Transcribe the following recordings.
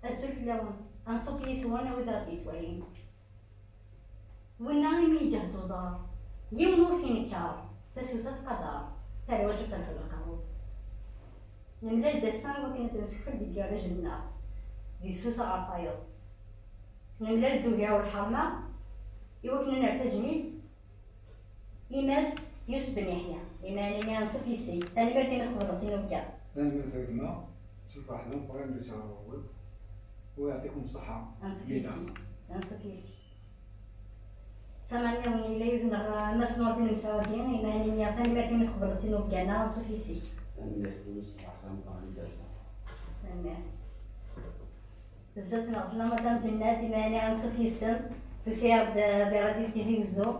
السلفلون انصف يسوانا وذا يسوين والنعيم يجهد وزار يوم نور في نكار تسوتا القدر ترى وسط القبور نملا الدسان وكانت نسكر ديال جنة دي سوتا عطايو نملا الدنيا والحرمة يوكنا نرتجمي إيماس يوسف بن يحيى إيماني نصف يسي أنا بردي مخبطتين وبيا أنا من فاكمة سوف أحلم قريب لسان الأول ويعطيكم الصحة. نصف يسي سمعنا من إليه مسنور دين مساودين إيماني نيا ثاني بردي مخبطتين وبيا نصف يسي أنا بردي مصباح أحلم قريب تمام بزاف نغفل مدام جنات إيماني نصف يسم تسير بغادي تيزي وزو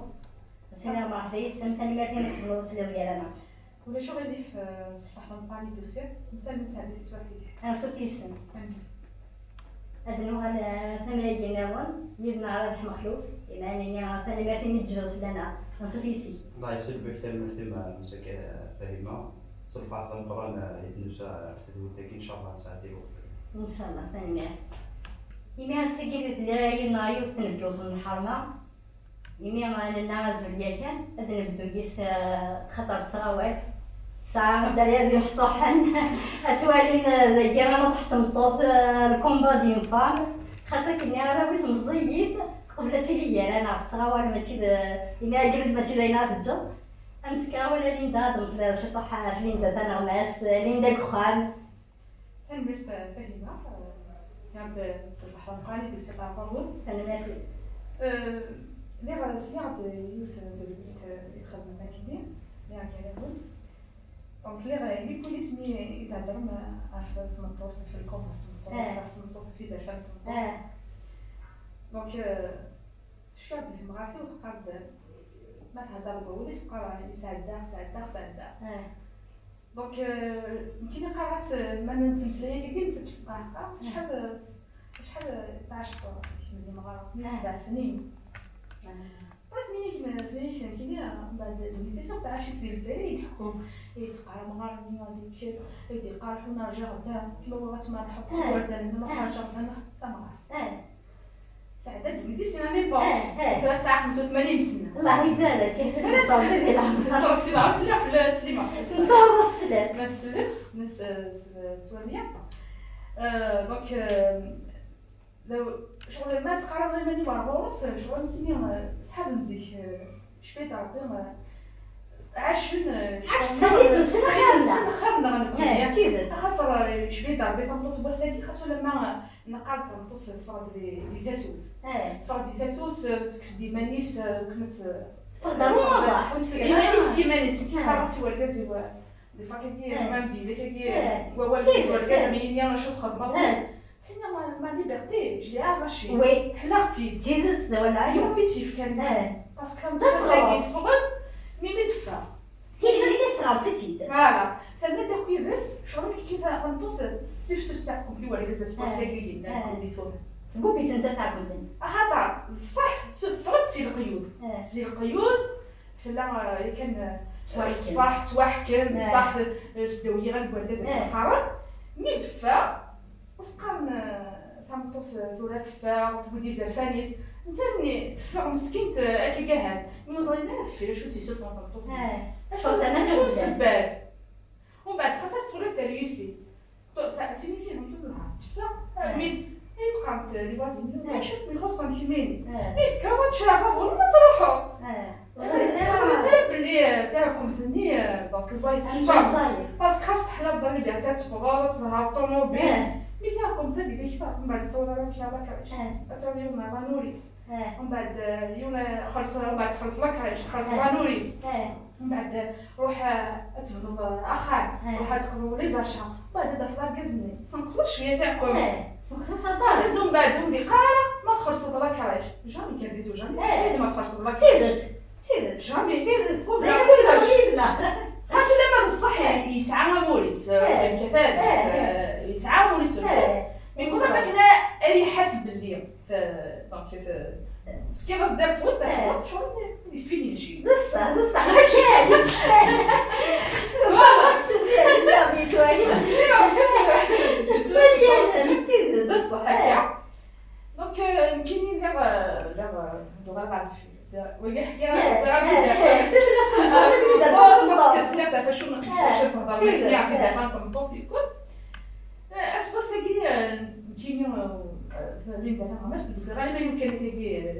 سينا معرفي سم ثاني بردي مخبطتين وبيا ولا شو غادي في صفحة نقاني دوسير نسال اللي تسوى فيه نصف يسم أدنو على ثمانية جناون يبنى على رح مخلوف إيماني ثاني بردي متجوز لنا نصف يسي الله يسلم بكثير مرتبة مسك فهمة صرف أعظم قرآن يدنسا فتدوتك إن شاء الله ساعتين إن شاء الله ثاني يمي سكيت تلاقي نايف تنبجوز من الحرمة يمي أنا نازل ياكن أدنى بدوكيس خطر تصاوي ساعة دريا ديال شطوحن أتوالين ديالنا تحت مطوط الكومبا ديال فام خاصك إني أنا ويس مزيت قبل تيلي أنا في تصاور ماشي يمي قلت ماشي داينا في الجو أمسكا ولا ليندا دمس شطوحة في ليندا ثنا وماس ليندا كخان تنمير فهمة يعد صفحة نقاني دوسير بارابور أنا ما في لي غاسي يعد يوسف يتخدم ماكيني يعد كلامه دونك لي كوليس مي يتهضروا في المطور في الكوم في المطور في زعفان دونك شو عاد تسمع عرفتي وتقعد ما تهضر بوليس تقرا يساعدها دونك يمكن يقرا راس ما نتمثليه كي نتفق هكا شحال 12 كيما مغاربه 7 سنين كيما كاين بعد الدوميتيسيون تاع شي سير الجزائري يحكم يتقرا مغاربي غادي يمشي يقرا حنا جاردان كيما هو غتما نحط صور ديالنا ما قرا جاردان حتى مغاربي ساعدة الدوميتيسيون اني بون 85 سنه الله يبارك يا سيدي صافي ديالها صافي لا تسمع في التسليمه نصور السلام ما تسلف ناس سواليه دونك لو شغل ما تقرا غير ماني مارغوس شغل كيما صحاب نزيك شفيت ربي عاش ثاني سنه خيرنا غنقول سيدات خاطر شفيت ربي تنطوس بساكي خاصو لما نقال تنطوس فرد دي فاتوس فرد دي فاتوس تكسدي مانيس كنت تفضل واضح يمانيس كي راسي وركازي دي فاكي ما مدير كي ووالدي وركازي مينيا نشوف خدمه سينا ما ليبرتي جي اراشي وي حلاقتي تزيدت ولا يوم بيتي كان باسكو بس كان صغر مي مدفع تيلي صغار ستيد فوالا فبدا كويفس شغل كيف غنطوس سيف سيستم كومبلي ولا كذا سباسيكلي جدا كومبليتور بوبي انت تاكل خاطر صح فرضتي القيود فلا كان صح توحكم صح سدويه غنقول كذا القرار مدفع وسقان ثمطوس ثلاثة تبدي زرفانيس نتاني تفق مسكين أكل قاهد من صغيرة في شو تيسوف ما تمطوس شو أنا شو سباب ومن بعد خاصها تقول تريسي ساعتين يجي نمطلها تفق ميد قامت لي وازين ماشي يخصهم كيمين ميد كاوات شراكة فوق ما تروحوا ترى بلي تاعكم ثاني دونك زايد باسكو خاص تحلى بالي بيعطيها تفغالط نهار طوموبيل مثالكم تدي بيكثر من بعد تصور لك على كريش تصور يوم لا نوريس من بعد يوم خلص بعد خلص لك كريش خلص لا نوريس من بعد روح تبدو اخر روح تقضوا لي زاشا بعد دفلا كزني تنقصوا شويه تاعكم تنقصوا فضال لازم من بعد ودي قراره ما تخلص لك كريش جامي كنديزو جامي ما تخلص لك سيدت جامي وفين نقول جيبنا خاصو لما بصح يسعى موريس كثاد يسعى موريس مي كون ما كنا اللي حسب اليوم دونك كيف دار فوت شغل يفيني شي بصح كان صافي ديال زعما توالي تسمعني بصح ويا حكي سير سلافة فشو تهضر مليح في زعما كومبوست يكون اسباس كيني فين دابا ما سدو غالبا يمكن كيجي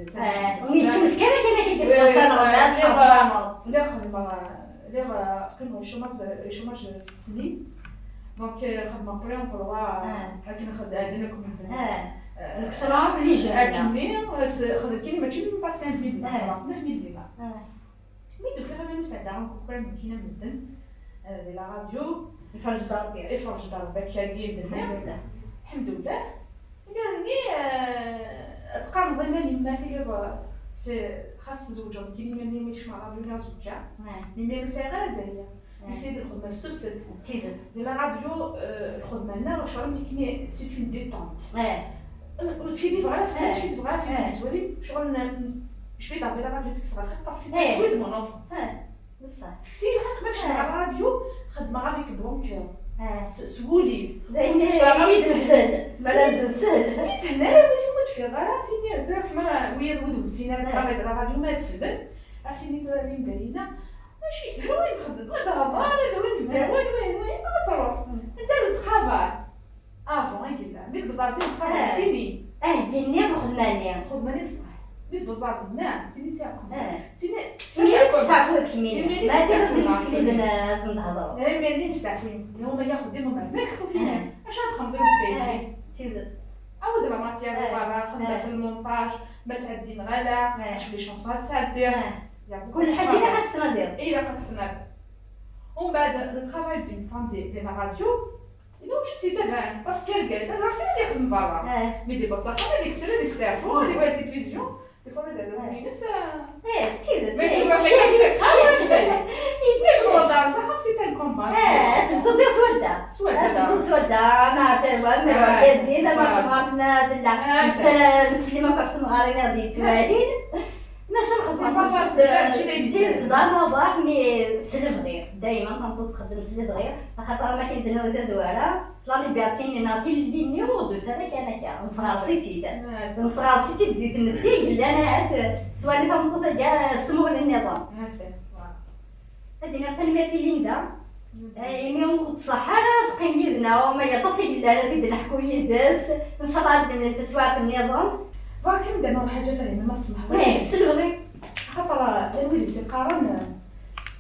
ونيتشوف كما كان كيدير تاع الناس لا خدمه كانوا شوماج 6 سنين دونك خدمه بري امبلوا هاكي ناخذ عندنا كنا الكثرة بلي كيني خدمت كيني ماشي باسكو كانت ميدنا خلاص 9 ديما ميدو في غير مساعده كان كاينه مدن لا راديو يفرج ضربي يفرج ضربك كاين الحمد لله قال لي تقارن ديما لما في خاص زوجهم كاين اللي ماشي مع راديو ولا زوجها اللي مالو صغيره دايره يسيد الخدمه في السوسد تيدت ديال راديو الخدمه لنا واش راهم كاين سي اون ديتونت تيدي فغا في فغا في زوين شغل شويه دابا لا راديو تكسر باسكو تسويد مون اونفونس بصح تكسير حق باش مع الراديو خدمه غاديك بلونكور سولي دايما تسهل مالا تسهل هنا موجود في غاسيني تروح ما ويا الودود سينا الكاميرا الراديو ما تسهل اسيني توري مدينه ماشي سهل وين تخدم هذا هضره وين نبدا وين ما تروح انت لو ترافاي افون يقول ميت بالضبط ترافاي فيني كاينين الخدمه خدمه صح ميت بالضبط نعم تيني تاعكم تيني تستعفوا فيني ما كاين نسكلي لازم نهضروا ملي نستعفين هما ياخذوا ما ياخذوا فينا اش غتخمم ستايل تيدت عاود لا ماتيير فوالا خدمه المونتاج ما تعدي الغلا شويه شونسات تسعدير كل حاجه اللي خاصنا ندير الا خاصنا ومن بعد لو طرافاي دون فام دي لا راديو الا واش تي تبان باسكو الكاس هذا راه يخدم برا مي دي بصح هذيك السنه اللي ستافو اللي بغات التلفزيون دي فوا دابا بس تيدت ماشي واحد يتسوى صح خمسين تاع الكومباني تبدو سودا ما عرفت ما زين ما نسلم كرت المغاربه ديال توالين ماشي نخدم تيت دار موضوع مي سلب غير دائما كنبغي نخدم سلب غير خاطر ما كندير هذا زواره طلع لي بيرتيني ناطي اللي نيو دو سنه كان نصغر سيتي نصغر سيتي بديت ندي قال انا عاد سوالي تنطط كاع سمو للنظام هذه كلمه ليندا يوم تصحى تقيم يدنا وما يتصل بالله لا تقدر نحكوا يدس ان شاء الله بدنا نتسوى في النظام ولكن دابا حاجه فاهمه ما تسمح سلغي خاطر الوالد سي قارن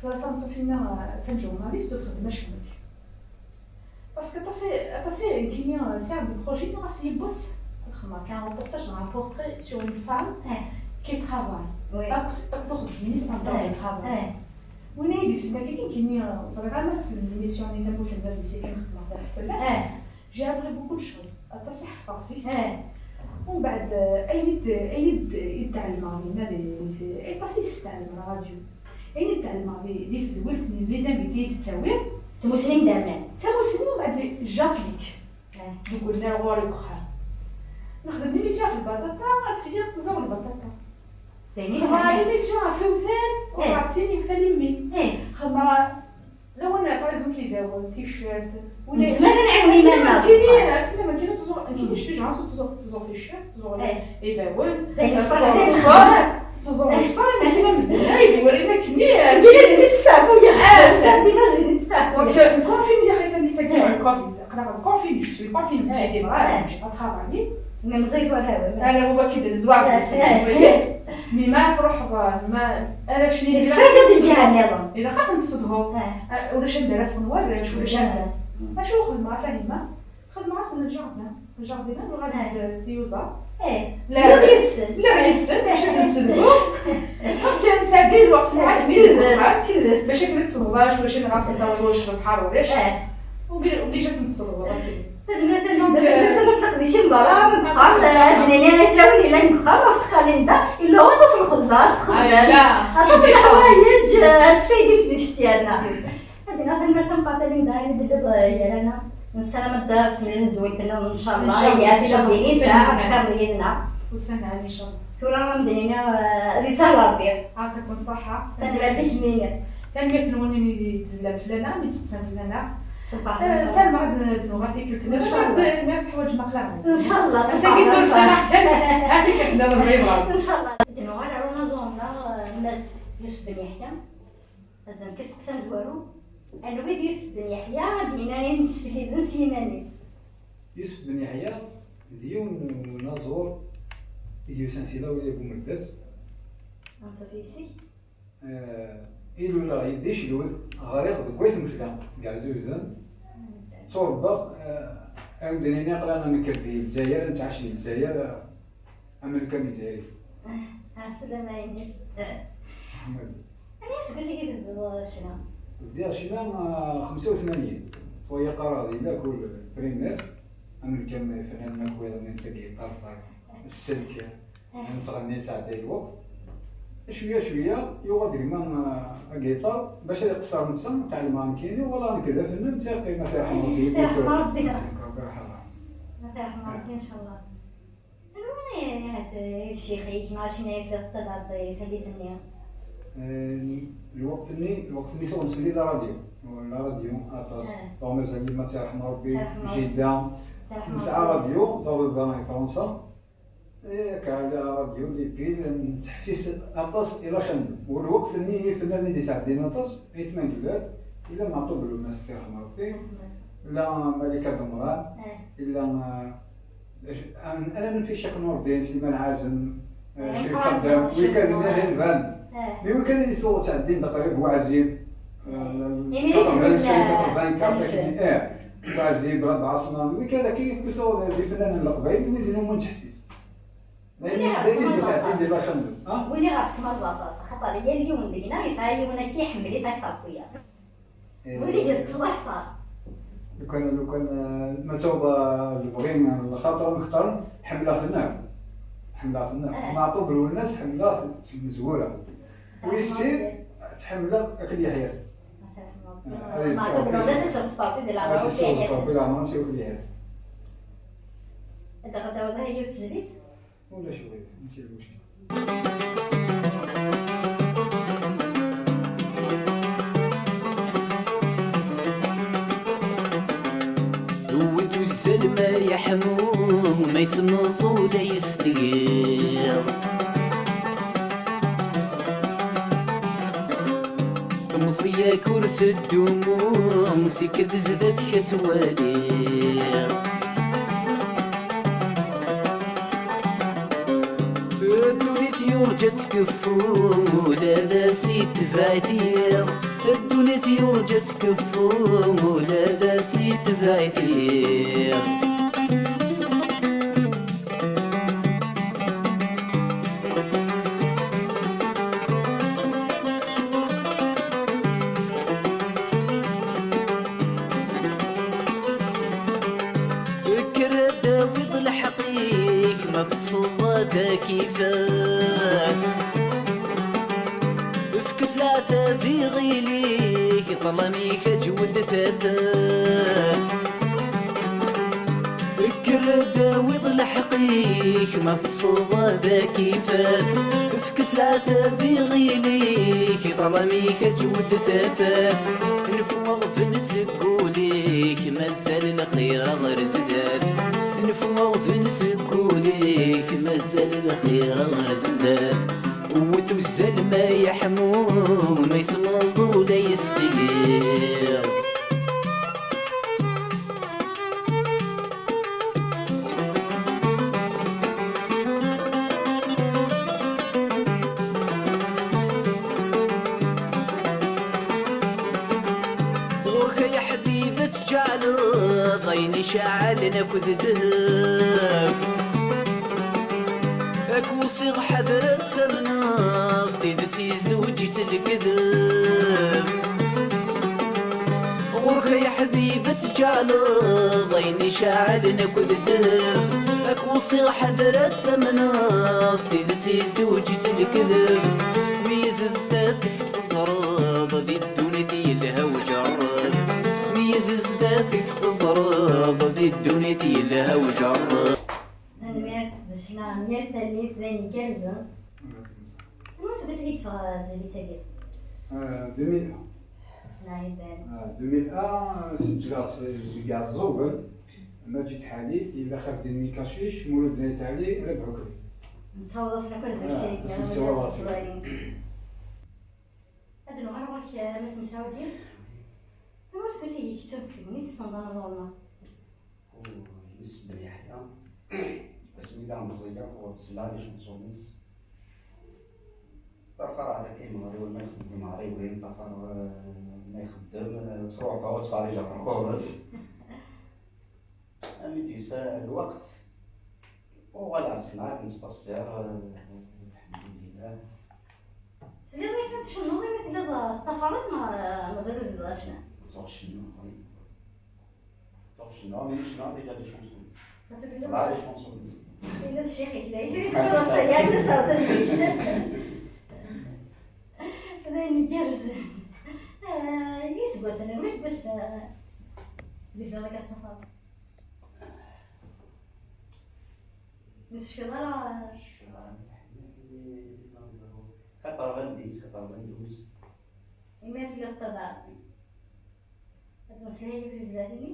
تنطو فينا تنجورناليست وتخدم شكون باسكو تاسي كيميا سي عند البروجي راسي يبوس خدمه كان روبورتاج مع بورتري سور اون فام كي ترافاي اكثر مينيس عندها ترافاي وين هي ديسنا كاينين صراحه ناس الميسيون اللي تبوش ندير سي كنخدم صح فلا جي ابري بوكو دو شوز تصح فراسيس ومن بعد اي يتعلم لينا اي تصير تستعلم الراديو اي يتعلم لي في الولد لي زانبيتي تساوي مسلم دابا مسلم وبعد جابليك نقول لنا غوري كخا نخدم لي ميسيون في البطاطا غتسير تزور البطاطا خدمه لي ميسيون في وثان وغتسيني وثان يمي خدمه لو انا باغ اكزومبل يداول تيشيرت ولا زمان نعاوني مالنا كاين السنه ما كاين تزور كاين شي جونس تزور تيشيرت تزور يداول تزور بصح ما كاين هايدي ورينا كميه زين نتستعفوا يا شادينا زين نتستعفوا دونك الكونفين يا خايفه اللي فاكر الكوفيد انا الكونفين جو سوي كونفين سيدي معاه ماشي طرافاي من زيت ولا انا هو كيدير زواق مي ما تروح ما انا شنو ندير السفاده ديال النظام الا قاف نتصدقوا ولا شندير في نورش ولا شندير اشو خدمه فاهمه خدمه اصلا الجاردينا وغازي ديوزا لا غيتسد باش نسدو كان ساعدين الوقت في العاد باش كنتصدقاش واش نعرف نداوي واش البحر ولاش وبلي جات نتصدقوا ما تقدريش المراه من قبل هادني تلاوني لا نخرج خالندا الا هو تصل خلاص تصل حوايج الشيء ديال ديالنا هادي هذا المرتم قاتلين داير بدل انا نسلم الدار سمعنا دويتنا ان شاء الله هي هذه بيني ساعه خاوينا وسنه ان شاء الله ثورة مدينة رسالة ربي يعطيكم الصحة تنبات جميلة تنبات الوني تزلم فلانا ميتسقسم فلانا سلمى غاد نغادي كلتنا غاد ما تحوايج مقلعه ان شاء الله ساكي سولف فلانا حتى هذيك كنا البيضاء ان شاء الله انا روما زومنا يوسف بن يحيى أزم كيسقسان زوارو أنا ويد يوسف بن يحيى غادي ينايم مسفلي سيمانيس يوسف بن يحيى ديون نازور يوسان سيلا ولا يكون مدرس نصفيسي إلو لا يديش لوث غريق دكويت مشكلة كاع زوزان صور أم دنيا قرانا نكرفي الجزائر نتعشي الجزائر أمريكا ميتاري السلام عليكم محمد أنا واش قلتي كي شنو ديال شينا 85 وهي قرار إلا كل بريمير أمريكا فنان مكوير من تبعي طرفة السلك نتغني تاع داي الوقت شويه يوغا ديما الجيتار باش يقصر نفسه تاع المانكيني ولا كذا فنان تاع قيمه تاع ربي يرحم ربي الله يرحم ربي ان شاء الله. انا هاد الشيخ ماشي نايت تضعضي فديت النية الوقت اللي توصلني لا راديو اطاس طومي زعما ما ترحم ربي جده نسعى راديو طوبا فرنسا كان راديو اللي بين تحسيس اطاس الى شنو والوقت اللي فنان اللي تعدينا اطاس يتمن جلاد الا نعطوا الناس ترحم ربي لا ملكه دمران الا انا من في شق نور الدين سليمان عازم شريف خدام وكان هنا الفان مي وكان يسوق تاع الدين تقريبا هو عزيب عزيب رد عاصمه وكذا كيف كسو الفنان القبائل ويديروا من تحسيس وين غتسمى البلاصه خاطر هي اليوم دينا يسعى يومنا كيحمل تاع طابويا ولي يتضحى لو كان ما توبا البغينا الخاطر نختار حمله في النار ما عطوا بالناس حمله مزوره ويصير حمله اكل يحيى ما عطوا بالناس الصباط ديال العمر بلا ما نمشيو في اليحيى هذا غدا هي التزليت ولا شويه ماشي المشكل دوتو السلمى يحموه ما يسمض ولا يستقير مصيا كرث الدموع سكت زدت كتوالير يرجى تكفو ولا ذا سيد فايتير الدنيا يرجى تكفو ولا ذا سيد فايتير كردا ويضل حقيق ما تصد كيفاش فكس لا في غيليك طلميك جود تبات كردا ويضل حقيق ما تصد كيفاش فكس لا في غيليك طلميك جود تبات نفوض في نسقوليك مازال الخير غير زداد نفوض في نسقوليك مازال الخير غير زداد وثو الزلمة يحمون ما يسمض ولا يستقير ضيني شعل ناخذ دهب اكو صيغ حضرت سمناف تيدتي زوجي الكذب غورك يا حبيبة تجعل ضيني شعل ناخذ دهب اكو صيغ حضرت سمناف تيدتي زوجي الكذب ميزز داتك تصرض دي الدنيا ديالها وجرب ميزز داتك تصرض دي الدنيا ديالها وجرب أنا دشنا مية تاني ثاني كارزة واش باش يتفرج زي تاكل 2001 نايم ثاني 2001 سجلات كاع زوبل ماجد حديث إلا خاف ديال ميكاشيش مولود بنات علي ربحو كري نتصور راسنا كل زوج نتصور صغيرين هذا نوع غير ما سمساو ديال واش كنتي يكتب في النيس صندوق زورنا بالنسبة ليحيى اسمي كاع مزيان هو بسلا لي شونسونيس طرقر على كاين مغري ولا يخدم مغري وين طرقر ما يخدم تروح قوات خارج الكورس أمي تيسا الوقت ولا سمعت نتبصر الحمد لله سيدي كنت شنو مثل الطفرات مازال دلاشنا شنو شنو مين شنو ديجا لي شونسونيس صافي لا لي شونسونيس إلا الشيخ لا يصير كذا صياد صار تجريد هذا نجرز يسبس أنا يسبس ديجا لك الطفرات مش كذا كطرغنديس كطرغندوس إما في الطبع المسلمين يجي زادني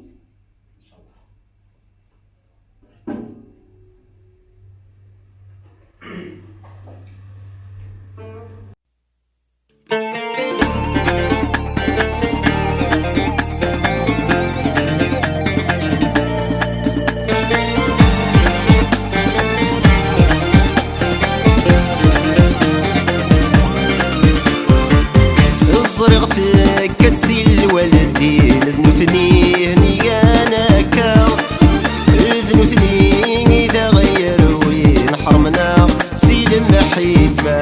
إن شاء الله. صرغتك كتسيل والدين ذنوثني نيانا كا ذنوثني إذا غير وين حرمنا سيل محبة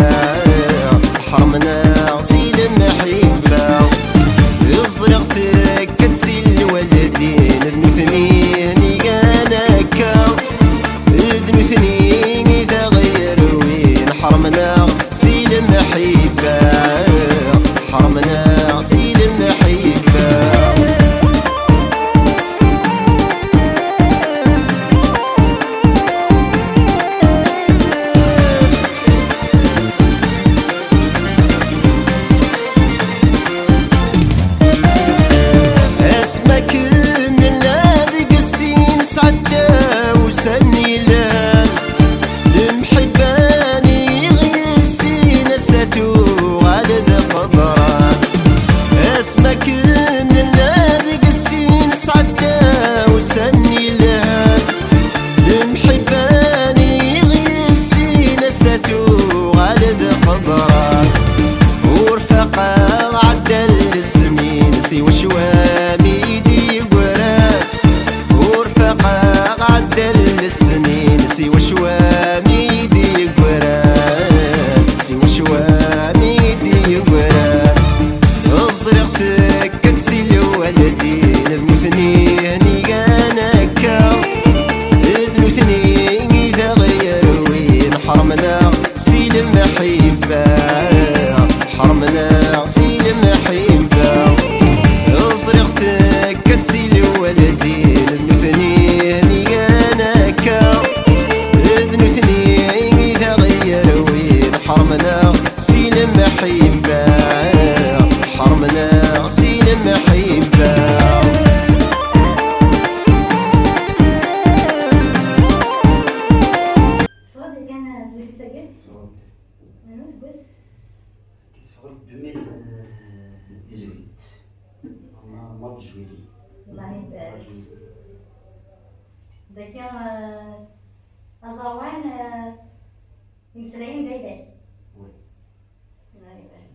حرمنا سيل محبة صرغتك كتسيل والدين ذنوثني نيانا كا ذنوثني إذا غير وين حرمنا سيل محبة حرمنا سيد المحبة اسمك الذي قسين سعدا وسني لان المحباني غيسين ساتو على ذا قدران اسمك الذي قسين سعدا وسني لان المحباني غيسين ساتو على ذا قدران ورفقا عدل السنين سوى شوامي دي قران ورفقا عدل السنين سوى شوامي دي قران سوى شوامي دي قران صرختك كتسيل والدين ذنوثني هنيانا كا ذنوثني إذا غير وين حرمنا سيل محبة حرمنا سيل محبة صرختك كتسيل والدين ذنوثني هنيانا كا ذنوثني إذا غير وين حرمنا سيل محبة حرمنا سيل محبة فاضي كان زيد سجل أنا بس كيتفرج 2018 مار جويلي الله يبارك ذاك أزوان يمسلين دايداي وي الله يبارك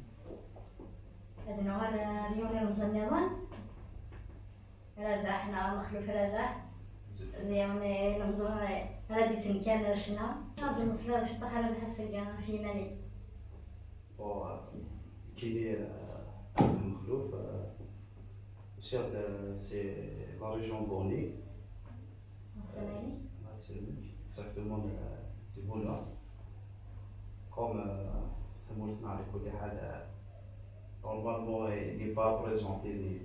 هذا نوع اليوم المزنيضان هذا احنا مخلوف هذا اليوم المزون هذا سنكان رشنا هذا المسلات شطح على الحسن في مالي كاين مخلوف سي لا ريجيون بوني السماني اكزاكتومون سي بونا كوم ثمولتنا على كل حال نورمالمون يدي با بريزونتي لي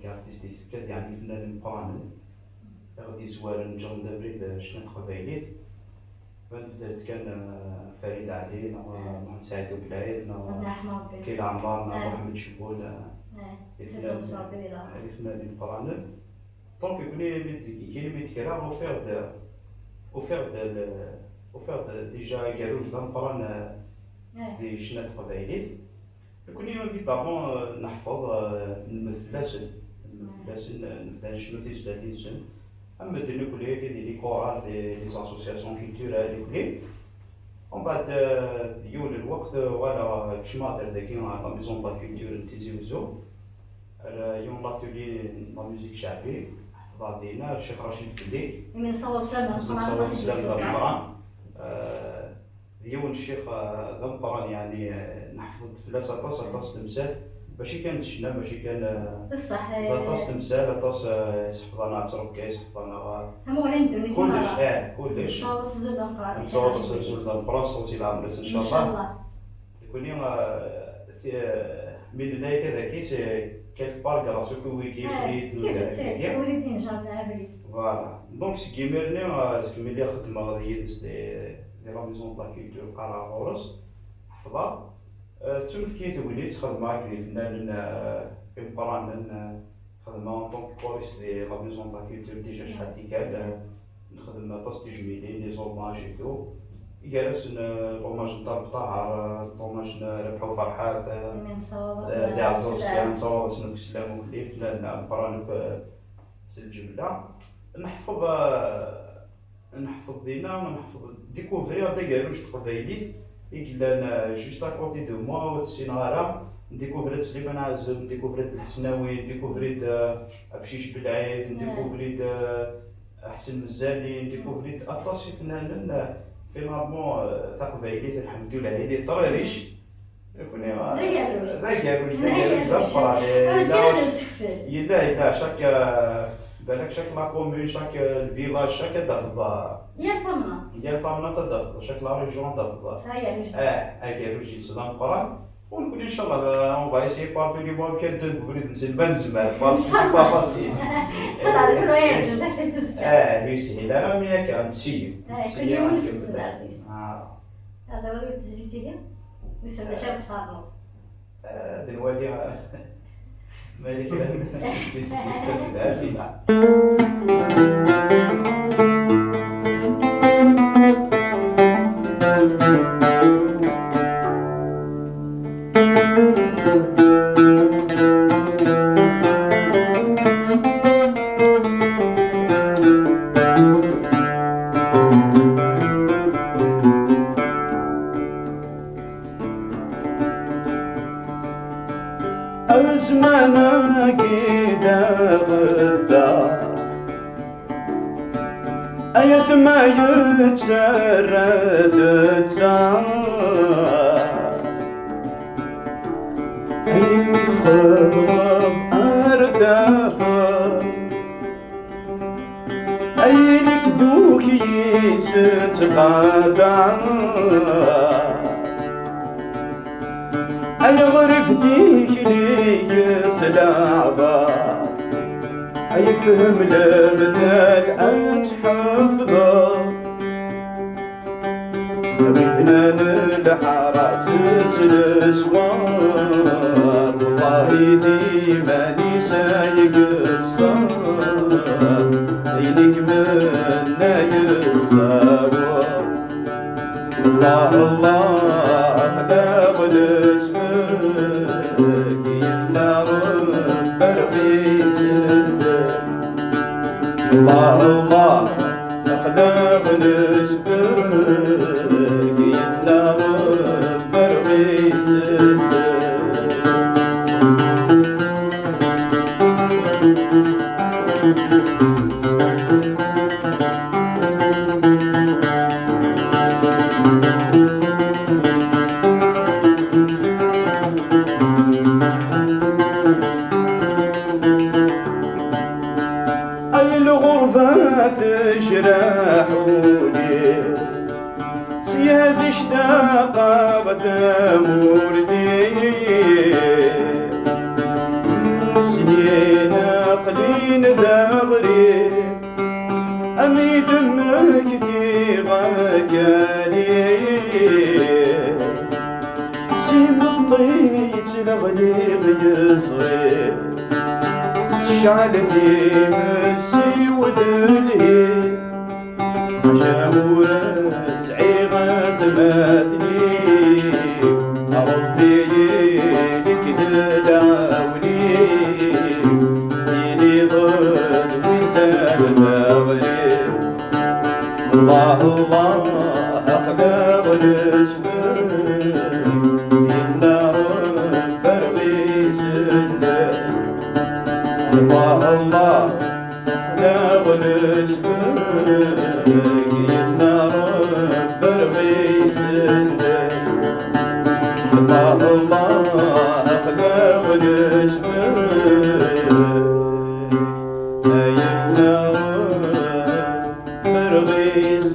كارتيستيك يعني فنان مقارن غادي زوار نجم دابريد شنو قبايليت بدات كان فريد علي محمد سعيد بلعيد كاين عمار محمد شبول الفنانين مقارنين دونك كاين ميتكرا وفير ديجا كاروج دا مقارن دي شنات قبايليت كوني ايفيتامون نحفظ المثلات مثلا شنو تيجي سن اما ديري كلي دي لي كورال دي لي اسوسياسيون كولتورال كلي ومن بعد ديول الوقت ولا كشما دار داكي لا ميزون با كولتور تيزي وزو يوم لاتولي لا ميوزيك الشعبي حفظها دينا الشيخ رشيد كلي من صوت سلام القرآن ديون الشيخ ذا القرآن يعني نحفظ ثلاثة طاس تمثال ماشي كان تشنا ماشي كان بصح طاس تمثال طاس يحفظنا تركيز يحفظنا هم ولا يمدوني كلش كلش صوت زود القرآن نصور زول القرآن صوتي العمرس ان شاء الله يكون يوم من البداية كذا كيس كيل بار غراسو كويكي وليدين جارنا ابري فوالا دونك سكيميرني سكيميرلي خدمة هذه دي لا ميزون با كولتور قرا غورس حفظها تشوف كي وليت خدمة كي فنان قران خدمة طونك كوريس دي لا ميزون با كولتور ديجا شحال ديكال نخدم طاس تجميلي لي زوماج اي تو جالس طوماج نتاع طاهر طوماج ربحو فرحات دي عزوز كان نصور شنو في السلام وكلي فنان قران الجملة نحفظ دينا ونحفظ ديكوفري هذا قالوش تقبايليت يقلنا جوست اكوتي دو موا والسينارا نديكوفريت سليمان عزب نديكوفريت الحسناوي نديكوفريت بشيش بالعيد نديكوفريت حسن مزالي نديكوفريت اطاسي فنانين فينالمون تقبايليت الحمد لله هيدي طريريش يكوني لا شاك بالك شاك لا كومون شاك الفيلاج شاك دافضا ديال فامنا تدافض شاك لا ريجيون دافضا هاكي روجي تسلام قران ونقول ان شاء الله اون فا ايسي بارتو لي بون كان تنقفريد نسيب بنزمال باسي با فاسيل ان شاء الله الكروير تحت تسكر يسهل انا ميا كان نسيب كل يوم نستمر هذا هو التسجيل ويسمى شاب فاطمه دلوقتي مالك لا أزمنا كذا غدا أيث ما يتسرد تسار أي مخضرف أرثافا أي لك ذوك يستقاطع أي غرف ديك ليك سلابا أي فهم المثال أتحفظه أبي فنان الحراس السوار والله ذي ماني سيقصر عينك منا يساور الله الله أقلق نسمك يلا رب رقيس الله الله أقلق نسمك يلا رب رقيس تجرحوني سياد اشتاق غثمور سنين قلين ذغري أمي دمك تغاكالي سيمطيت الغليظ يصغي شعل في مسي وذلي مشاورة سعيغة تماثلي ربي الله لا ونسفك يما رب رغيس الله لا ونسفك يما رب رغيس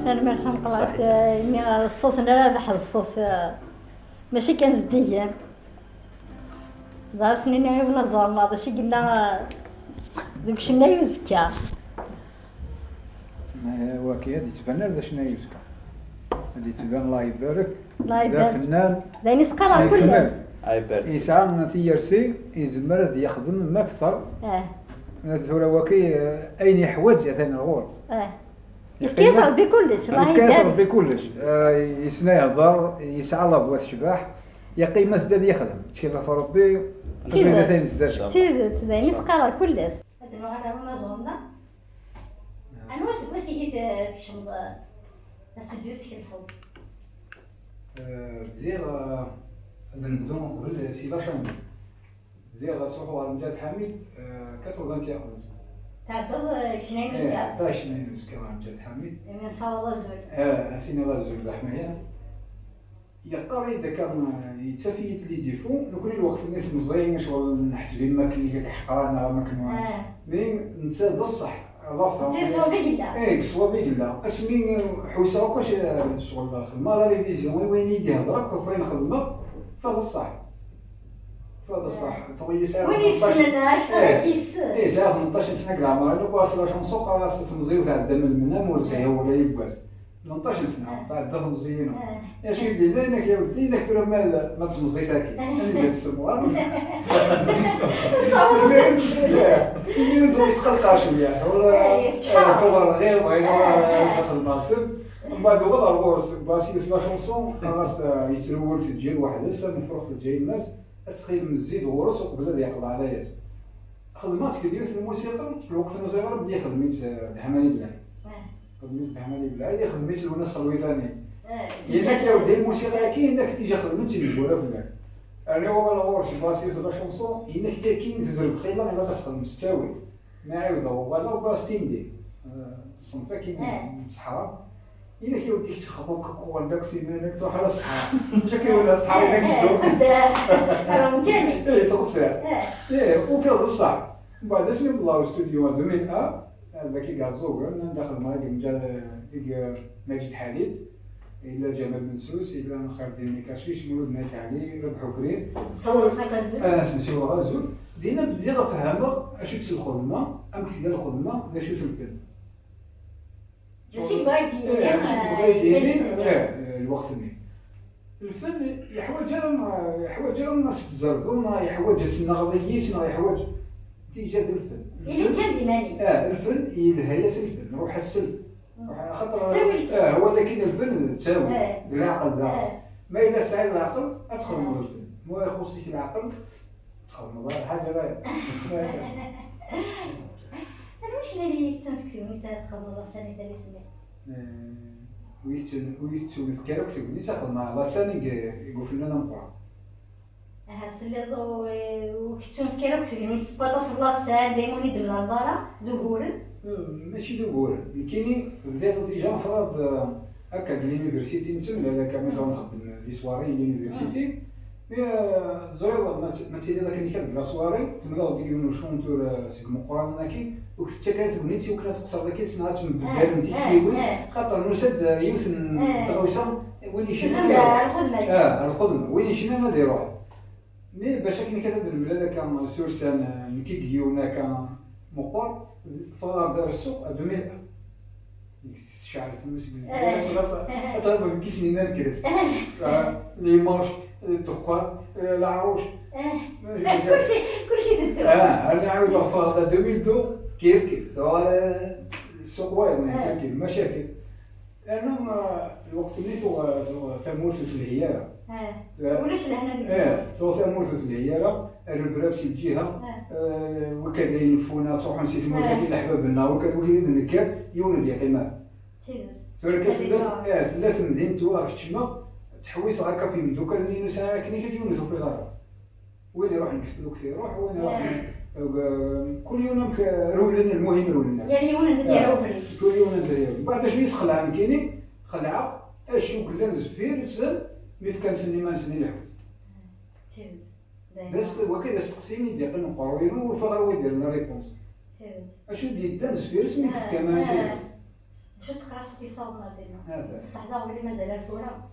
أنا ما خنقلت مي الصوت أنا بحث الصوت ماشي كان زديان ذا سنين عيونا زرنا هذا شي قلنا دوك شنا يزكى هو كي هادي تبان هذا شنو يزكى هادي تبان الله يبارك الله يبارك. فنان لا نسقى كل الناس عيبر يسعى من تيرسي يزمر يخدم ما أكثر الناس هو كي أين يحوج ثاني الغرس يتكيسر بكلش الله يتكيسر يبارك بكلش يسنا يهضر يسعى لابوات الشباح يقي ما سداد يخدم تشكيله في ربي زوينه ثاني سداد سيدي نسقى كلش هذا نوع هذا زونا أنا واش جيت تشم السدوس كيصوب دير نبدو قبل سي لاشان دير تروحوا على مجال حميد 81 تعدل كشناين مسكا 11 مسكا على مجال حميد من صاولا زول اسينا لا زول الحمايه يقاري اذا كان يتسافيت لي ديفو نكون الوقت الناس مزيان شغل نحس بما كاين اللي كتحقرنا ما كان مي انت بصح زي صوبي قلا صوبي قلا اسمي حوسه واش شغل خدمه لا ريفيزيون وين يدي هضرك وين خدمه فبصح طويل ساعه وين يسننا كيس ساعه 18 سنه كاع ما لو واصله شنسوق راس تمزيو تاع الدم المنام ولا زي ولا يبواس 18 سنه تاع الدم مزينه يا سيدي لانك يا ودي لك ما تمزي تاكي انا بتسمع صور سنه يدوز 15 يعني ولا صور غير بغينا نخدم الفيلم من بعد والله الغورس باسي لا شونسون خلاص يترول في الجيل واحد لسه مفروض في الجيل الناس تخيل من الزيد غورس وقبل يقضى على ياس خدمات كدير في الموسيقى في الوقت المصغر بدي خدمت دحماني بلاي خدمت دحماني بلاي خدمت الوناس خلويتاني يعني كي ودي الموسيقى كاين انك تيجي خدمت اللي ولا بلا انا هو الغورس باسي لا شونسون انك كاين تزرب خيلا ما تخدم مستوي ما عاود هو باستين دي الصنفه كاين الصحراء إلا كي وديك تخبوك قوة داك سيمانك تروح على الصحراء مشا كيولي الصحراء داك الجو راه مكاني إيه تغسل إيه وكيض الصح من بعد اسمي بالله استوديو 2001 هذاك كاع الزوق أنا داخل معايا مجال ماجد حديد إلا جمال بن سوس إلا خالد الدين كاشيش مولود مالك علي ربحو كريم صور ساكازول سنسيو غازول دينا بزيادة فهمة أشو تسل الخدمة أم كتير الخدمة لا شو تسل ماشي بغيتي الوقت اللي الفن يحوج الناس تزرقون يحوج النغضيين يحوج إيجاد الفن اللي كان ديماني الفن يلهيس الفن روح السلب خاطر هو لكن الفن تساوي بالعقل ذا ما إلا سعي العقل أدخل من الفن ما يخصك العقل تدخل من حاجة لا أنا واش اللي تنفكر ملي تدخل من السنة الثالثة ويتسول الكاروك تقولي تاخذ مع لاساني يقول لنا نقرا هاسلي وكتون في كاروك تقولي تسباطا صلاصان دايما وليد من النظارة ذهورا ماشي ذهورا كاينين زادوا ديجا فراد هكا لينيفرسيتي نتسمى لا كامل نخدم لي سواري لينيفرسيتي زوير ما تيدي ذاك اللي كان لا سواري تملاو ديالو شونتور سيك مقران ناكي وكنت كانت بنيتي وكنا تقصر ذاك اسمها تمبدل نتي كيوي خاطر نسد يوث الدرويصه وين يشنا الخدمه وين يشنا ما يروح مي باش كي كتبدا البلاد كان سورسان نكي ديونا كان مقر فدار السوق 2000 شعر المسجد تغيب كيسني نركز لي مارش الدخان العروش كلشي تدوي انا عاود هذا 2002 كيف السوق واعر كيف مشاكل لانهم الوقت اللي تموت في الهياره ولاش لهنا تموت في الهياره الربراب في الجهه وكذا ينفونا تروحوا نسيت موت كي الاحباب لنا وكذا وليد نكر يولد يقيمات لا في مدينتو راك تشما تحويس هكا في مدوكا اللي نسا كني كتيونس في الغرب وين يروح نكتبو كثير يروح وين يروح كل يوم رولنا المهم رولنا يعني يوم انت تعرفني كل يوم انت بعد شويه خلعه مكيني خلعه اشو كلها نزفير تسال مي كان سني ما نسني له بس وكذا سقسيني ديال نقروينو والفضل ويدير لنا ريبونس اشو ديال تنزفير سميت كما سير شو تقرا في صوبنا ديالنا الصح دا ولي مازال الثوره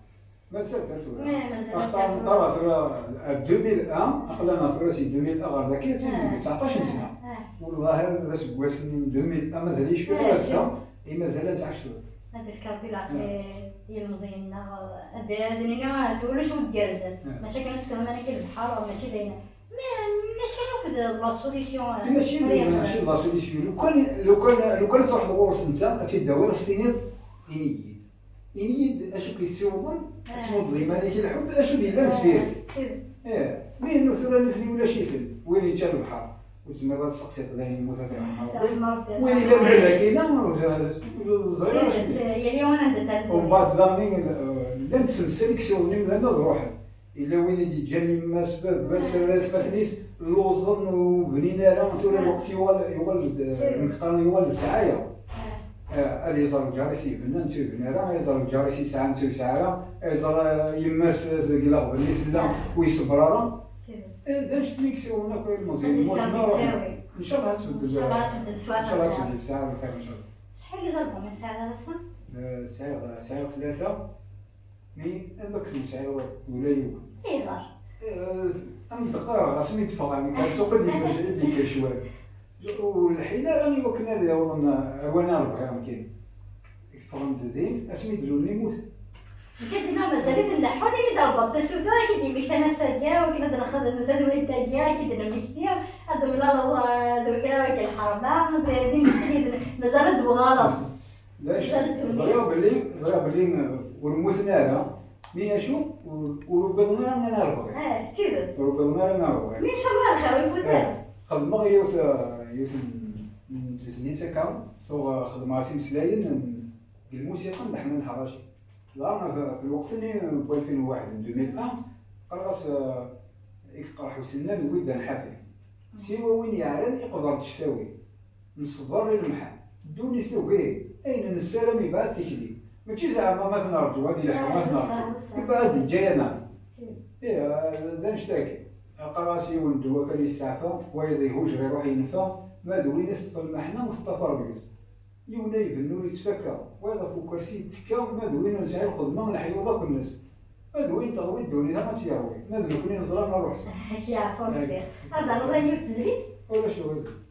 مازال الثوره مازال الثوره 2001 اقل نصر سي 2001 غير ذاك 19 سنه والله هذا سبوا سنين 2001 مازاليش فيها لسه مازال 10 شهور هذا الكافي العقلي هي المزينه هذا تقول شو الجرزه ماشي كنسكن انا كي البحر ولا ماشي داينه ماشي لا سوليسيون ماشي لا سوليسيون لو كان تروح لغورس انت تداول السنين ينيد اشو كيسيوبون تنوض زي ما هذيك الحوت اشو ديال نسفير مين ثورة نسفي ولا شي فيلم وين يجا البحر وتما غادي تسقسي قدامي متفق وين الا بحال كاينه يعني وانا عندها ومن بعد ظني لا نتسلسل كسوني من هنا نروح الا وين اللي جاني ما سبب بس فاتنيس لوزن وبنينا راه ثورة الوقت يولد نختار يولد ساعه هذا يزال جارسي بنان تي بنارا يزال جارسي ساعه تي ساعه يزال يماس زقلا بنيس لا ويصبرارا داش ميكسيو هنا كاين مزيان ان شاء الله تبدل ان شاء الله تبدل الساعه بخير ان شاء الله شحال يزربوا من ساعه لسه ساعه 3 مي اماكن ساعه ولا يوم ايوا ام دقيقه رسمي تفهم كان سوق ديك شويه والحين راني وكنا ديالنا وانا 4 كاين فهم دين اسمي دلوني موت كدنا مازال نحاول نضرب السودا كيدير لك انا ساكا وكنا ناخذ تدوين تاعي كيدير لي كثير هذا ولا الله دوكا كالحرمه دي مسكين مازال دو غلط لا ضرب بلي ورموسنا هذا مي اشو وربنا انا نعرف تيزت ربنا انا نعرف ان شاء الله خير يفوت خدمه يوسف تزنيت هكا سوغ خدمه سي مسلاين الموسيقى نحن الحراشي لا في الوقت اللي ب 2001 2001 قرص يقرحوا سنة الود نحافي سيوا وين يعرن يقدر تشتاوي نصبر للمحل دوني سوي اين نسالم يبعث تكلي ماشي زعما ما تنرجو هذه الحكومه تنرجو يبعث جاي انا دا نشتاكي قراسي والدواء كان يستعفى ويضي هجري يروح ينفى ما دوينه في المحنه مصطفى ربيس يونا يبنو يتفكر ويضا فوق كرسي تكا ما دوينه نسعي الخدمه نحيو ضاك الناس ما دوين تغوي الدوني ما تيروي ما دويني نزرع ما نروحش يا فرقي هذا الله يتزريت ولا شو هذا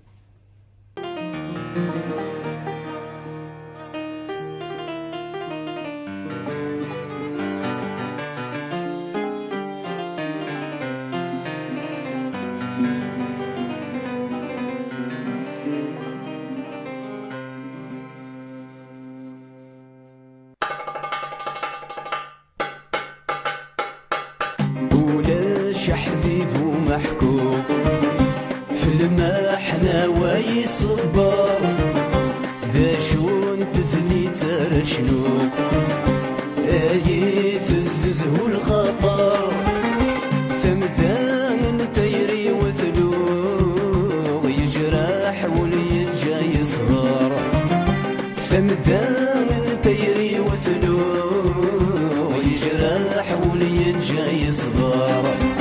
محكوك في المحنة ويصبر ذا شون تزني ترشنوك آيث الززه الخطر ثمثان تيري وثلوغ يجرح وليجا يصغر ثمثان تيري وثلوغ يجرح وليجا يصغر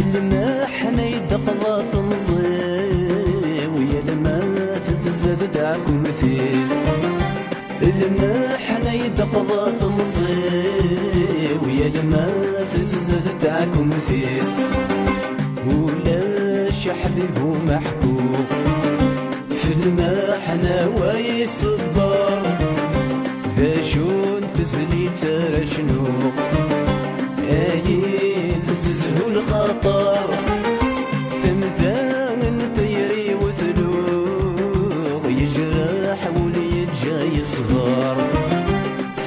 المحنة يدقضى تنظي ويا لما تتزاد دعكم فيس المحنة يدقضى تنظي ويا لما تتزاد دعكم فيس ولا شحبه محكوك في المحنة ويصبر داشون تزلي ترشنو ايين تزهو الخطر تمثال طيري وثلوغ يجرح ولي جاي صغار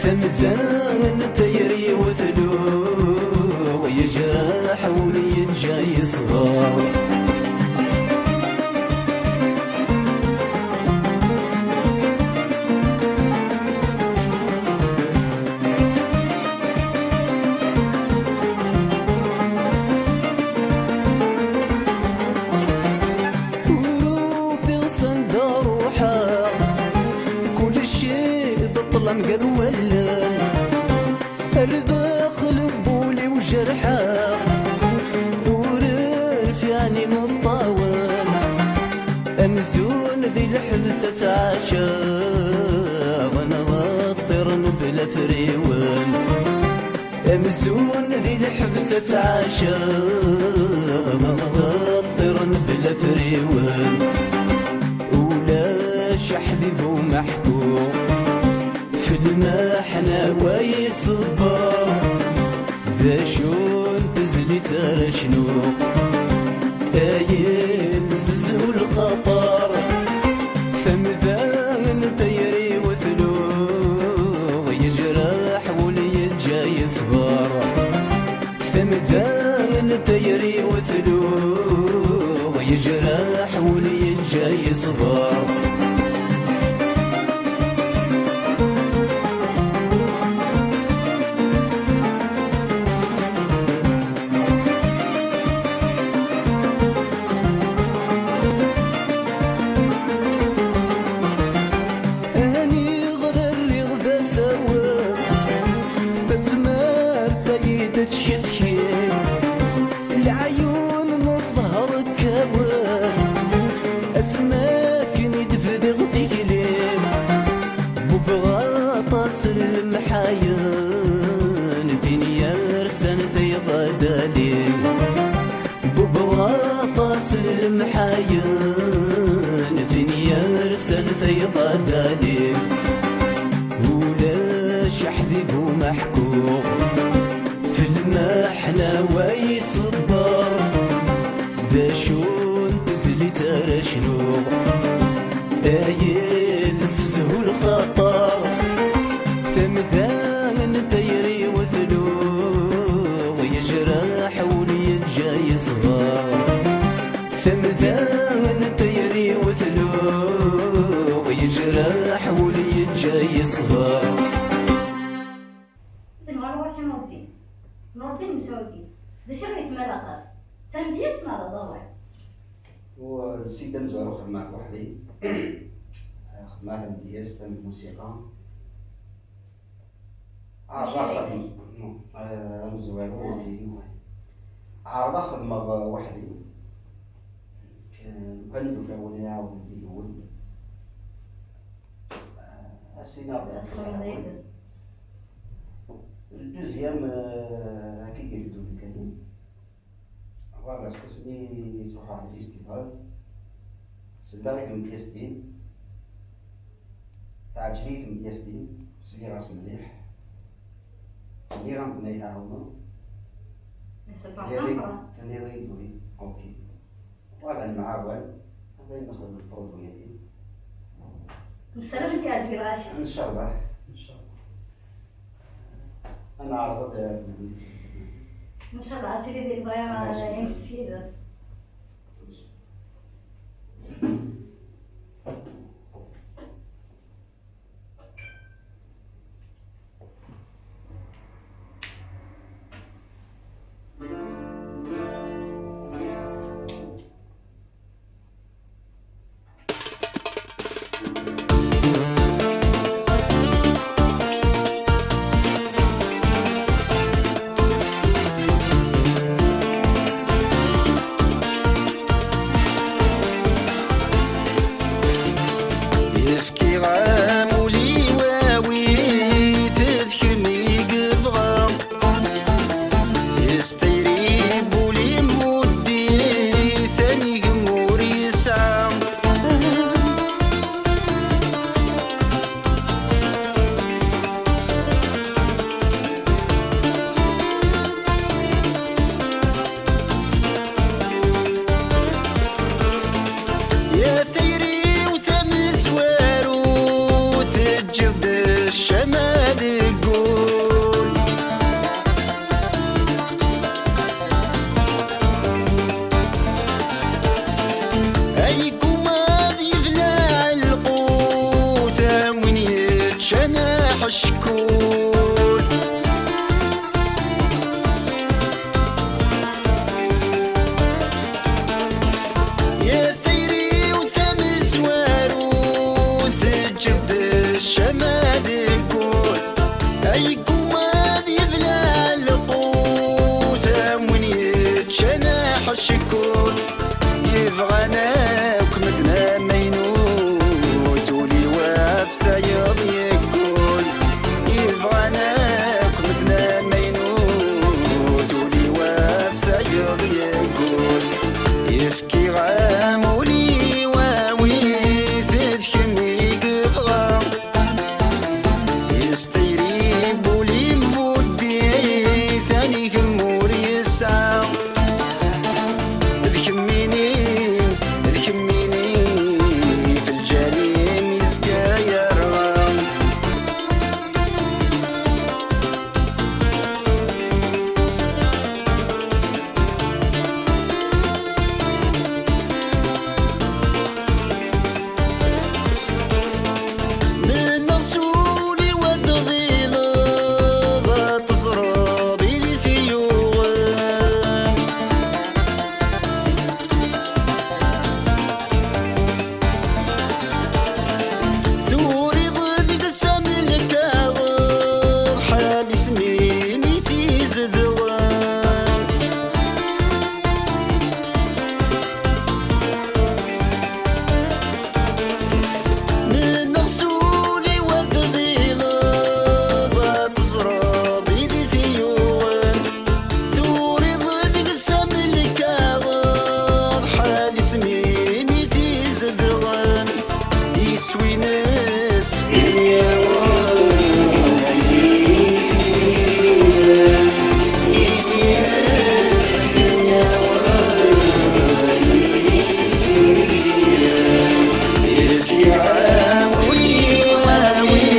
تمثال طيري وثلوغ يجرح ولي جاي صغار مقرولا ارضاق لبولي وجرحا ورف يعني مطاول امزون ذي الحبسة عاشا وانا غطر بلا فريون امزون ذي الحبسة عاشا وانا غطر بلا فريون ولاش حبيب ومحكوم المحنة ويصبر ذا شون تزلي ترشنو ايين تززو الخطر فمذان طيري وثلوغ يجرح ولي جاي صغار فمذان طيري وثلوغ يجرح ولي جاي صغار العيون من الظهر كوان اسماك ندفد غتيلين ببغاطس المحايان فين يرسن في غدالين ببغاطس المحايان فين يرسن في غدالين ولاش حبيب ومحكوم المحنة ويصبر داشون تزلي ترشنو ايين تزهو الخطر تمثال طيري وثلوغ يجرح ولي جاي صغار تمثال طيري وثلوغ يجرح ولي جاي صغار نوردين مسعودي دشي غيتمال اقاس تنبيسنا على زوال والسيدة نزوارو خدمات وحدي خدمات امتياز تم الموسيقى خدمة نزوارو عارضة خدمة وحدي كان يفاولي يعاون يقول السيناريو الدوزيام كي يبدو الكلام فوالا سكسني تروح على الفيستيفال سدارك مكياستين تاع جريت مكياستين سيدي راس مليح اللي راندنا يعاونو اللي يريدولي اوكي فوالا المعاون هذا ناخذ البرودوي نسلمك يا جراشي ان شاء الله أنا عرضت إن شاء الله أتريد البيان على إمس فيدا الكل. يا ثيري وثم زوار وتجد الشماد الكل. أي قماد يبلع القوت من يتشنح الشكول. يبغانا وكمدنا مينوت ولي وافثا يض يقول. يبغانا وكمدنا مينوت ولي وافثا يض يقول. يفكي غام ولي واوي تذكمي قفغا. يستيريب ولي مفودي ثاني كمور يسعى. ذكميني في الجليم يسقى يرغم. من رسولي والضغيل ضغط صراضي ذي ثيوغن. ثوري ضد قسم الكاغض حال اسميني في زذوان. من رسولي والضغيل ضغط صراضي ذي ثيوغن. ثوري ضد قسم الكاغض حال اسميني في زذوان. يسوي ناس يا يسوي ناس يا يفكي عاوي واوي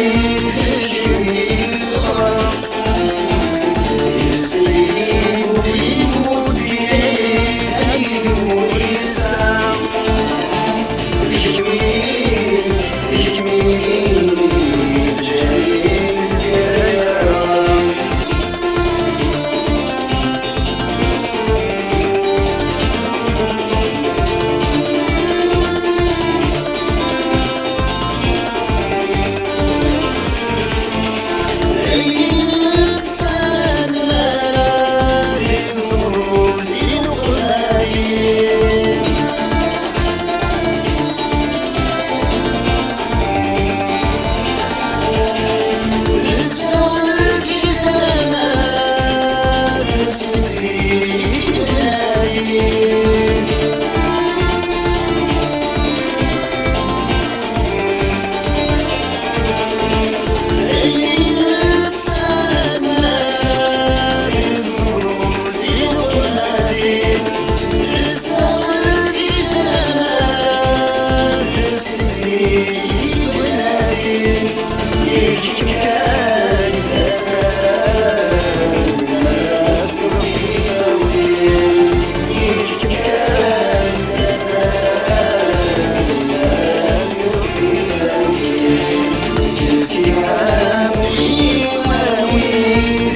تجري الغرام. يستيب ويموت يثيب ويسام. ذكميني في الجليل زيارة. أي إنسان ما في صوتي نقلادين. استغل كتابات السيد بلادين. أي إنسان ما في صوتي نقلادين. استغل كتابات السيد بلادين. يحكم كان زمان الناس تطير وفين. يحكم كان زمان الناس تطير وفين. يبكي عاوي واوي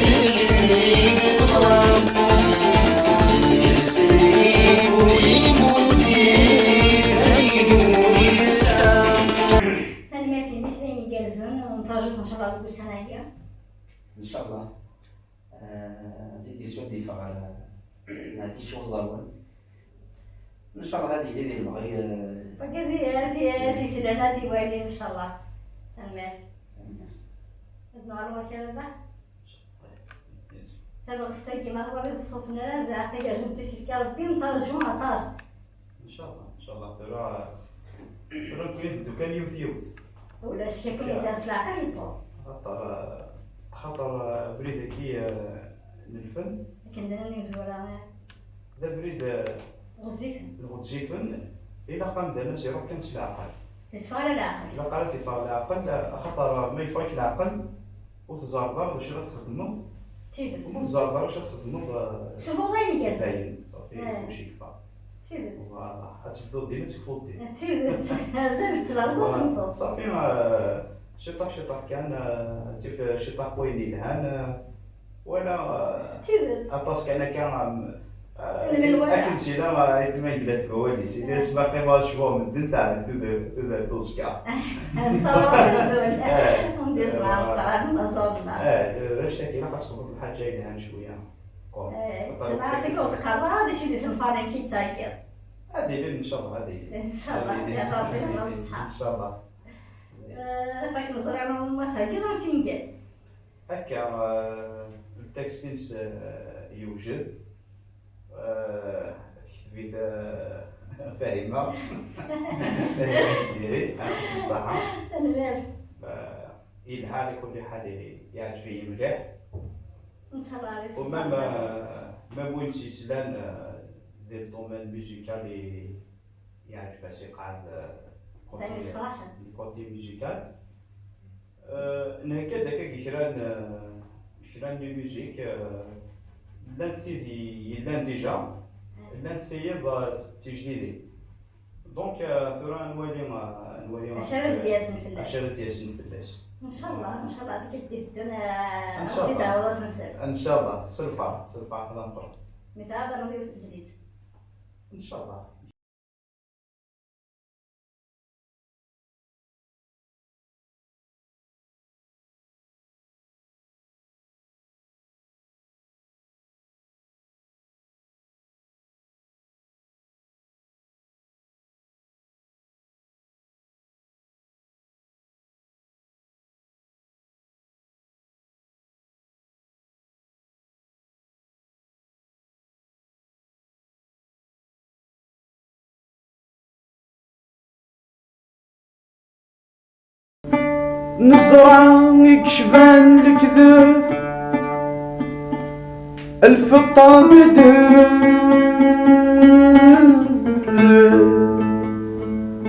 تذكرني الغرام. يستريب ويموت يثيب ويسام. سلمى في مثل جالسين ونتواجد ان شاء الله كل سنه هي. ان شاء الله ليديسيون ديفا نعطي شي وزارون ان شاء الله. هذه اللي نبغي فكذا سلسله هذه والي ان شاء الله. سلمى نعرف كذا تبغى تستيقظ ما تبغى الصوت من هذا فيا جبتي سلك ربي نترجمها طاس. ان شاء الله ترى كوين الدكان يوثيو. ولا شكون يداس العقل خاطر فريد كي الفن كندير نيوزولا ذا فريد غزيفن الغتجيفن إلا قام ذا الناس يروح كانت العقل. تتفعل العقل. إلا قالت تفعل العقل خاطر ما يفرق العقل وتزردر باش لا تخدمو. تيدت. وتزردر باش تخدمو. شوفوا غير جالس. باين صافي كلشي كفا. تيدت. فوالا غتبداو ديما تكفو ديما. تيدت. زعما تلعبوا تنطط. صافي شطح كان تيف شطح وين الهان ولا تيبت اطاس كان من الوراء. اكل شي لا يتما يدلت بوالي سيدي باقي ما شوفو من دنت على تبدا توسكا نصلي زول ندير القران نصلنا هذا الشكل لا خاصكم الحاجه يدهن شويه سمع سيكون قرار هذا الشيء اللي سنفاني كي تايكر هذه ان شاء الله هذه ان شاء الله يا ربي ان نصحى شاء الله فاك نصري على المساجد ونسينجل هكا التكستيلز يوجد تكتبيت فاهمة ديري صح يلها لكل حد يعرف فيه مليح ان شاء الله على ومام مام وين سيسلان دي الدومين ميوزيكال يعرف باش يقعد ثاني صراحه كوتي ميوزيكال نهكا داك كيران دي ميوزيك لان تيدي لان ديجا لان تيض تجديدي دونك ثورا نولي عشرة دياسن في اللاش عشرة دياسن في اللاش ان شاء الله ان شاء الله هذيك الديتون إن شاء الله. زيد والله سنسال ان شاء الله سلفا خدام نقرا مثال هذا نبي في التسديد ان شاء الله نزرع يكشفان الكذوب الفطة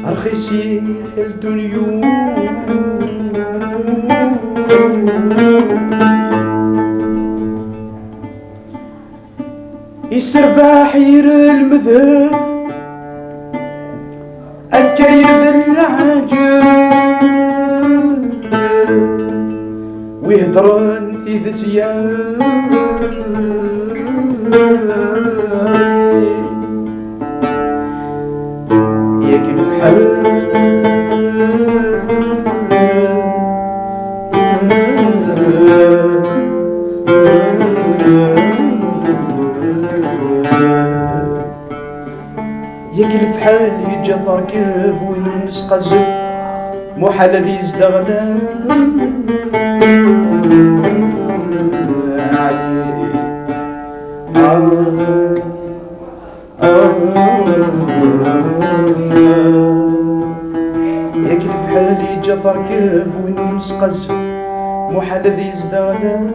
رخيصي الدنيا يسرفاح ير المذهب أكيد العجب ويهدرن في ذتياني ياكل فحال ياكل فحال يجا كيف وين نسقزف محال ذي يزدغنا ياكل في حالي جفر كيف وين نسقز محال ذي يزدغنا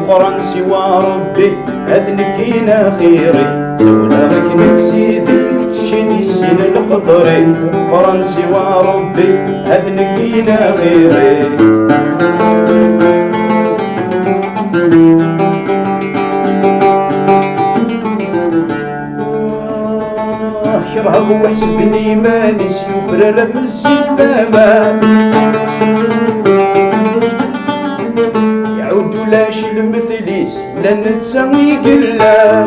بقران سوى ربي أذنكينا خيري سولا غيك سيدي تشيني السن القدري بقران سوى ربي أذنكينا خيري يرهب وحسبني ماني سيوفر لمزيد فما ولاش المثليس لن تسوي قلا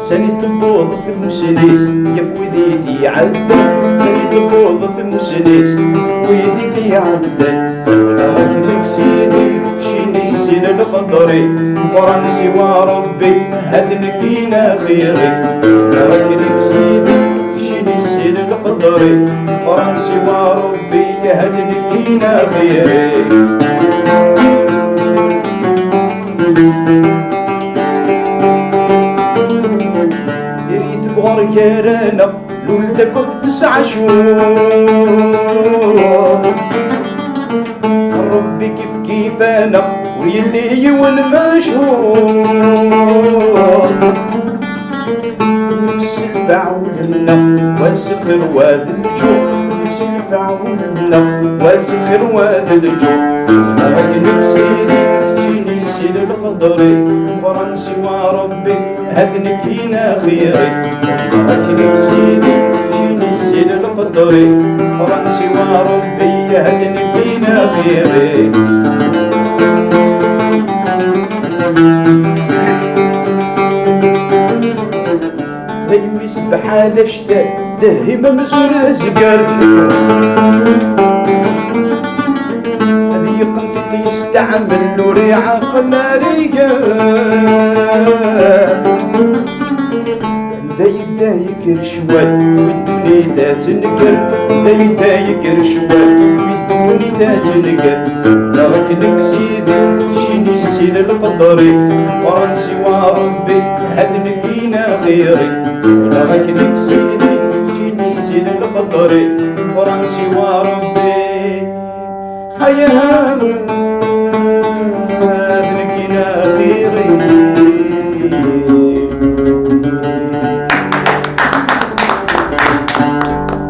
سني ثبوض في المسليس يفويدي ذي عدل سني ثبوض في المسليس يفويدي ذي عدل سولا غيك سيدي تشيني السن القدري قران سوى ربي أذنكينا خيري سولا غيك سيدي تشيني السن القدري قران سوى ربي هزنكينا خيري يريث بغريانا لولدك في 9 شهور ربي كيف فانا ويلي والمشهور نفس الفعولنا واسخر واذ الجوع نفس الفعولنا واسخر واذ الجوع غاثنك سيدي جيني السيد القدري فرنسي وربي هثنك هنا خيري غاثنك سيدي جيني السيد القدري فرنسي وربي هثنك هنا خيري ذي مسبح على شتاء دهما مسؤول زقر ذي قنثي يستعمل ريعة قمارية ذا يدايك رشوات في الدنيا ذات نقر ذا يدايك رشوات في الدنيا ذات نقر لغتنك سيدي شيني السيل القدري فرنسي وربي هثنك هنا خيري لغتنك سيدي شيني السيل القدري فرنسي وربي هيا هثنك هنا خيري.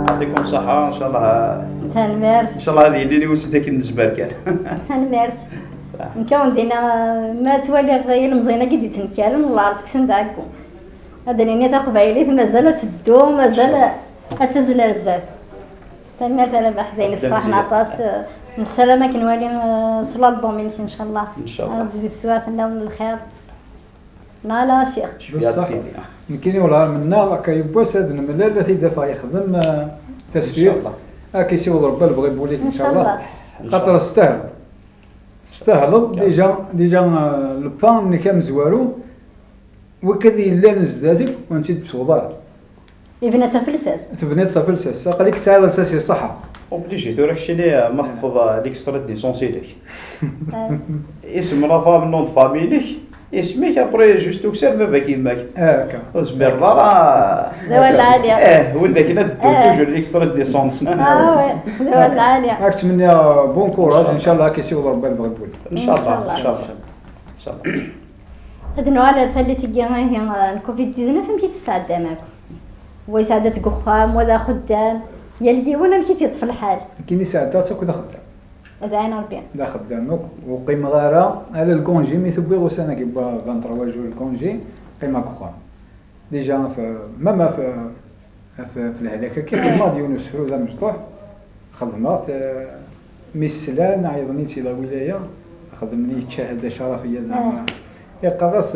يعطيكم الصحة إن شاء الله. تنمرت إن شاء الله هذه اللي وسدك النسبة كان. تنمرت نكون دينا ما تولي غير المزينة قد تنكال والله تكسن داكو هذا نيت قبايلي مازال تدو مازال تزل رزاف تنمرت على بحذين صباح نعطاس السلامة كنوالي صلاة البومينك إن شاء الله. إن شاء الله. تزيد سواتنا الخير. لا شيخ. بصح يمكن ولا منا كيبوس هذا الملال التي دفع يخدم تسفير كيسيو ربي بغى يبوليك ان شاء الله خاطر استاهل ديجا البان اللي كان مزوارو وكذي لا نزدادك وانت بصودار يبنى تفلساس تبني تفلساس قالك ساعه اساسي صحه وبليجي تو راك شي محفوظ ليكسترا ديسونسي لك اسم لا فام نون فاميليك اسمك ابري جوستو كسيرفا كيماك هكا اصبر ضرا دوا العالية وداك الناس توجور ليكسترا ديسونس وي دوا العالية راك تمنى بون كوراج ان شاء الله كيسيو ربي بغى يبوليك ان شاء الله ان شاء الله ان شاء الله. هاد النوع اللي تيجي هي الكوفيد 19 فين كيتساعد معاك ويساعدك خام ولا خدام يلقي ولا كيف يطفي الحال كاين اللي ساعدات كذا خدام هذا عين ربي لا خدامك وقيم غاره على الكونجي مي ثبي غوسانا كيبا 23 جور الكونجي قيمه كخام ديجا ماما في الهلاكه كيف الماضي يونس فروزه مفتوح خدمات مسلان عيضني سي لا ولايه خدمني شهاده شرفيه زعما يقراص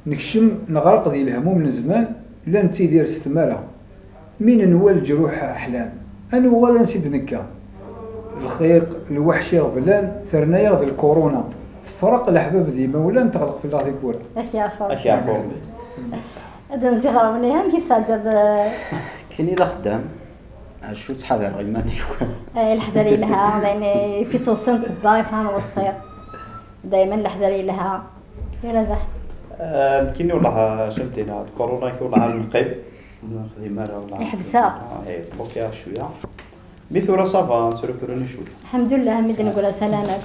نكشم نغرق ديال الهموم من زمان لا نتي دير استثمارها من نوال جروح احلام انا ولا نسيت نكا الخيق الوحشي غبلان ثرنايا ديال الكورونا تفرق الاحباب ديما ولا نتغلق في الله يبورك اش يعرفوا اش يعرفوا هذا نصغر منهم كيساعد كاين إلا خدام شو تحضر غيماني الحذري لها يعني في توصل تبدا يفهم الوصيه دائما الحذري لها يلا ذا كاين والله شمتينا الكورونا كي والله النقيب نخدم مره والله يحبسها بوكيها شويه ميثورا صافا نسركروني شويه الحمد لله مدن نقول سلامات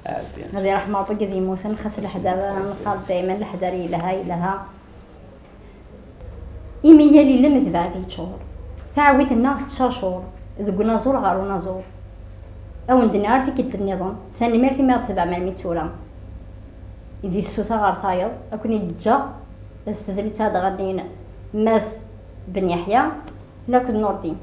عافيه هذه رحمه ربي ذي موسى نخس الحذر نقال دائما الحذري لها إيميا لي لم تبع ذي شهور تعويت الناس 9 شهور ذو نازور غارو نازور أو ندنار في كتل النظام ثاني مرتي ما تبع مع ميتورا إذا السوتا غار ثاير أكون يتجا استزلت هذا غادين ماس بن يحيى لكن نور الدين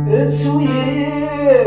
It's so